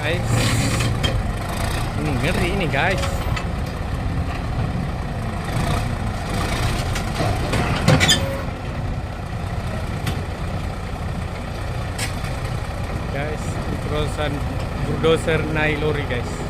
guys. Ini ngeri ini guys. Guys, terusan bulldozer naik lori guys.